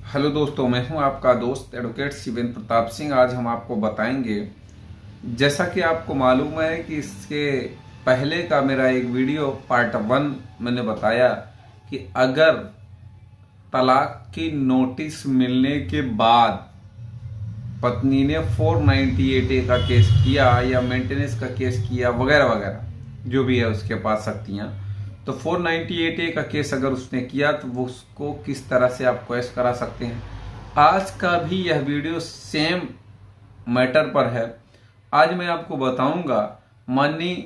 Hello दोस्तों, मैं हूं आपका दोस्त एडवोकेट शिवेंद्र प्रताप सिंह। आज हम आपको बताएंगे, जैसा कि आपको मालूम है कि इसके पहले का मेरा एक वीडियो पार्ट 1 मैंने बताया कि अगर तलाक की नोटिस मिलने के बाद पत्नी ने 498A का केस किया या मेंटेनेंस का केस किया वगैरह वगैरह जो भी है उसके पास शक्तियाँ, तो 498A का केस अगर उसने किया तो वो उसको किस तरह से आप केस करा सकते हैं। आज का भी यह वीडियो सेम मैटर पर है। आज मैं आपको बताऊंगा माननीय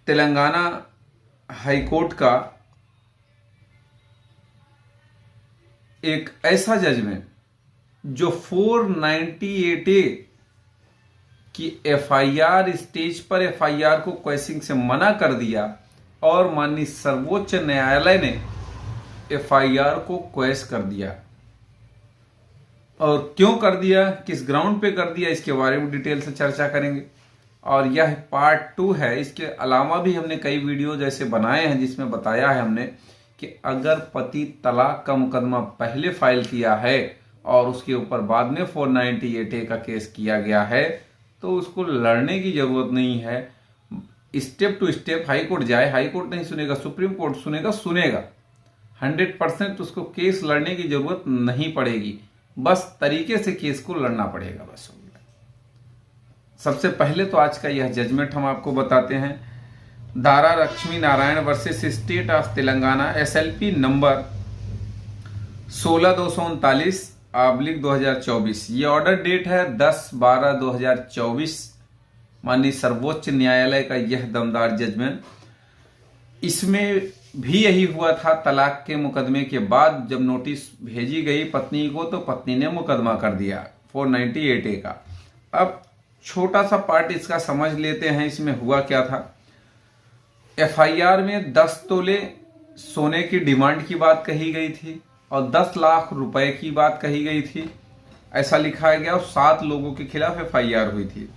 तेलंगाना हाईकोर्ट का एक ऐसा जजमेंट जो 498A की एफआईआर स्टेज पर एफआईआर को क्वेश्चनिंग से मना कर दिया और माननीय सर्वोच्च न्यायालय ने एफआईआर को क्वेश कर दिया। और क्यों कर दिया, किस ग्राउंड पे कर दिया, इसके बारे में डिटेल से चर्चा करेंगे। और यह पार्ट 2 है। इसके अलावा भी हमने कई वीडियो जैसे बनाए हैं जिसमें बताया है हमने कि अगर पति तलाक का मुकदमा पहले फाइल किया है और उसके ऊपर बाद में 498A का केस किया गया है तो उसको लड़ने की जरूरत नहीं है। Step to step high court जाए, हाई कोर्ट नहीं सुनेगा, सुप्रीम कोर्ट सुनेगा 100% उसको केस लड़ने की जरूरत नहीं पड़ेगी। बस तरीके से केस को लड़ना पड़ेगा बस। सबसे पहले तो आज का यह जजमेंट हम आपको बताते हैं। Dara Lakshmi Narayan versus state of Telangana SLP number 16239/2024। ये ऑर्डर डेट है 10/12/2024। माननीय सर्वोच्च न्यायालय का यह दमदार जजमेंट। इसमें भी यही हुआ था। तलाक के मुकदमे के बाद जब नोटिस भेजी गई पत्नी को तो पत्नी ने मुकदमा कर दिया 498A का। अब छोटा सा पार्ट इसका समझ लेते हैं। इसमें हुआ क्या था। एफआईआर में 10 तोले सोने की डिमांड की बात कही गई थी और 10 लाख रुपए की बात कही गई थी, ऐसा लिखा गया। और 7 लोगों के खिलाफ एफआईआर हुई थी।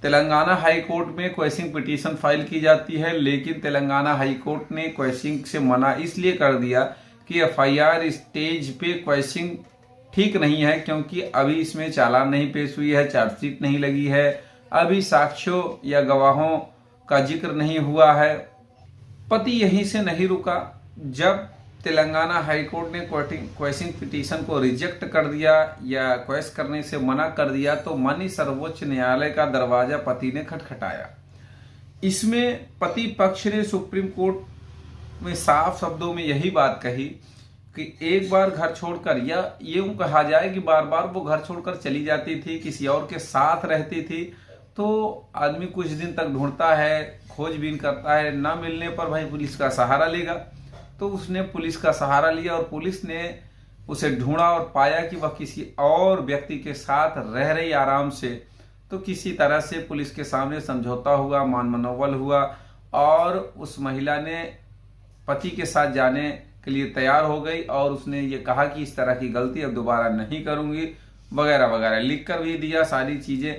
तेलंगाना हाई कोर्ट में क्वेशिंग पिटीशन फाइल की जाती है, लेकिन तेलंगाना हाई कोर्ट ने क्वेशिंग से मना इसलिए कर दिया कि एफआईआर स्टेज पे क्वेशिंग ठीक नहीं है, क्योंकि अभी इसमें चालान नहीं पेश हुई है, चार्जशीट नहीं लगी है, अभी साक्ष्यों या गवाहों का जिक्र नहीं हुआ है। पति यहीं से नहीं रुका। जब तेलंगाना हाईकोर्ट ने क्वेशिंग पिटीशन को रिजेक्ट कर दिया या क्वेश करने से मना कर दिया तो माननीय सर्वोच्च न्यायालय का दरवाजा पति ने खटखटाया। इसमें पति पक्ष ने सुप्रीम कोर्ट में साफ शब्दों में यही बात कही कि एक बार घर छोड़कर, या यूं कहा जाए कि बार बार वो घर छोड़कर चली जाती थी, किसी और के साथ रहती थी, तो आदमी कुछ दिन तक ढूंढता है, खोजबीन करता है, ना मिलने पर भाई पुलिस का सहारा लेगा। तो उसने पुलिस का सहारा लिया और पुलिस ने उसे ढूंढा और पाया कि वह किसी और व्यक्ति के साथ रह रही आराम से। तो किसी तरह से पुलिस के सामने समझौता हुआ, मान मनोबल हुआ और उस महिला ने पति के साथ जाने के लिए तैयार हो गई और उसने ये कहा कि इस तरह की गलती अब दोबारा नहीं करूंगी वगैरह वगैरह, लिख कर भी दिया सारी चीजें।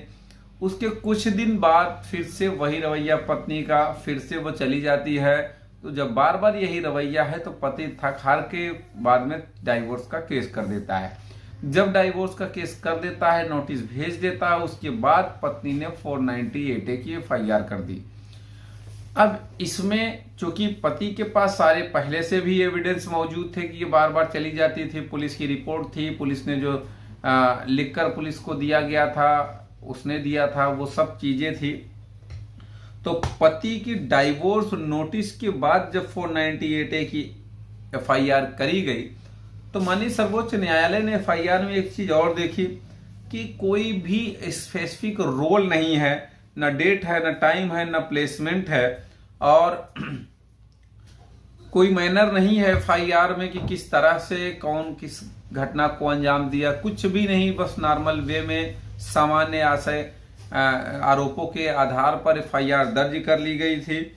उसके कुछ दिन बाद फिर से वही रवैया पत्नी का, फिर से वो चली जाती है। तो जब बार बार यही रवैया है तो पति थक हार के बाद में डाइवोर्स का केस कर देता है। जब डाइवोर्स का केस कर देता है, नोटिस भेज देता है, उसके बाद पत्नी ने 498A की एफआईआर कर दी। अब इसमें चूंकि पति के पास सारे पहले से भी एविडेंस मौजूद थे कि ये बार बार चली जाती थी, पुलिस की रिपोर्ट थी, पुलिस ने जो लिखकर पुलिस को दिया गया था उसने दिया था, वो सब चीजें थी। तो पति की डाइवोर्स नोटिस के बाद जब 498A की एफआईआर करी गई तो माननीय सर्वोच्च न्यायालय ने एफआईआर में एक चीज और देखी कि कोई भी स्पेसिफिक रोल नहीं है, न डेट है, न टाइम है, न प्लेसमेंट है और कोई मैनर नहीं है एफआईआर में कि किस तरह से कौन किस घटना को अंजाम दिया, कुछ भी नहीं। बस नॉर्मल वे में सामान्य आशय आरोपों के आधार पर एफआईआर दर्ज कर ली गई थी,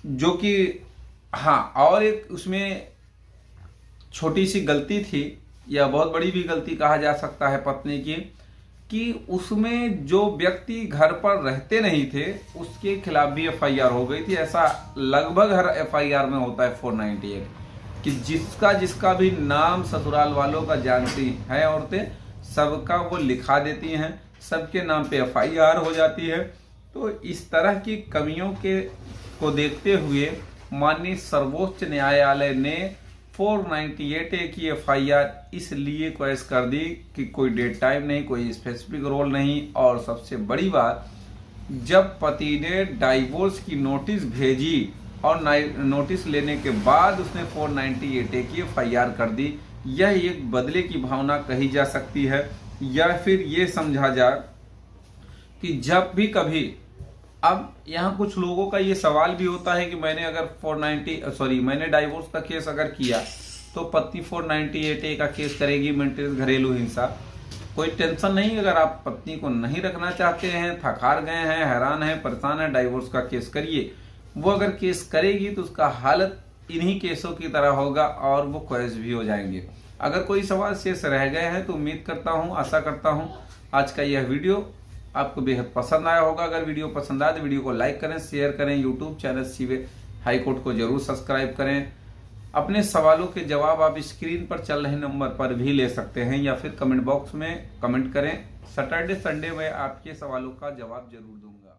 जो कि हाँ, और एक उसमें छोटी सी गलती थी या बहुत बड़ी भी गलती कहा जा सकता है पत्नी की, कि उसमें जो व्यक्ति घर पर रहते नहीं थे उसके खिलाफ भी एफआईआर हो गई थी। ऐसा लगभग हर एफआईआर में होता है 498। कि जिसका जिसका भी नाम ससुराल वालों का जानती हैं औरतें, सबका वो लिखा देती हैं, सबके नाम पे FIR हो जाती है। तो इस तरह की कमियों को देखते हुए माननीय सर्वोच्च न्यायालय ने 498A की FIR इसलिए क्वेश कर दी कि कोई डेट टाइम नहीं, कोई स्पेसिफिक रोल नहीं, और सबसे बड़ी बात, जब पति ने डाइवोर्स की नोटिस भेजी और नोटिस लेने के बाद उसने 498A की FIR कर दी, यह एक बदले की भावना कही जा सकती है, या फिर ये समझा जाए कि जब भी कभी, अब यहाँ कुछ लोगों का ये सवाल भी होता है कि मैंने अगर मैंने डाइवोर्स का केस अगर किया तो पत्नी 498A का केस करेगी, मेंटेनेंस घरेलू हिंसा। कोई टेंशन नहीं, अगर आप पत्नी को नहीं रखना चाहते हैं, थकार गए हैं, हैरान हैं, परेशान हैं, डाइवोर्स का केस करिए। वो अगर केस करेगी तो उसका हालत इन्हीं केसों की तरह होगा और वो क्वेश भी हो जाएंगे। अगर कोई सवाल शेष रह गए हैं तो उम्मीद करता हूँ, आशा करता हूँ आज का यह वीडियो आपको बेहद पसंद आया होगा। अगर वीडियो पसंद आए तो वीडियो को लाइक करें, शेयर करें, यूट्यूब चैनल सीवे हाईकोर्ट को जरूर सब्सक्राइब करें। अपने सवालों के जवाब आप स्क्रीन पर चल रहे नंबर पर भी ले सकते हैं या फिर कमेंट बॉक्स में कमेंट करें। सैटरडे संडे में आपके सवालों का जवाब जरूर दूंगा।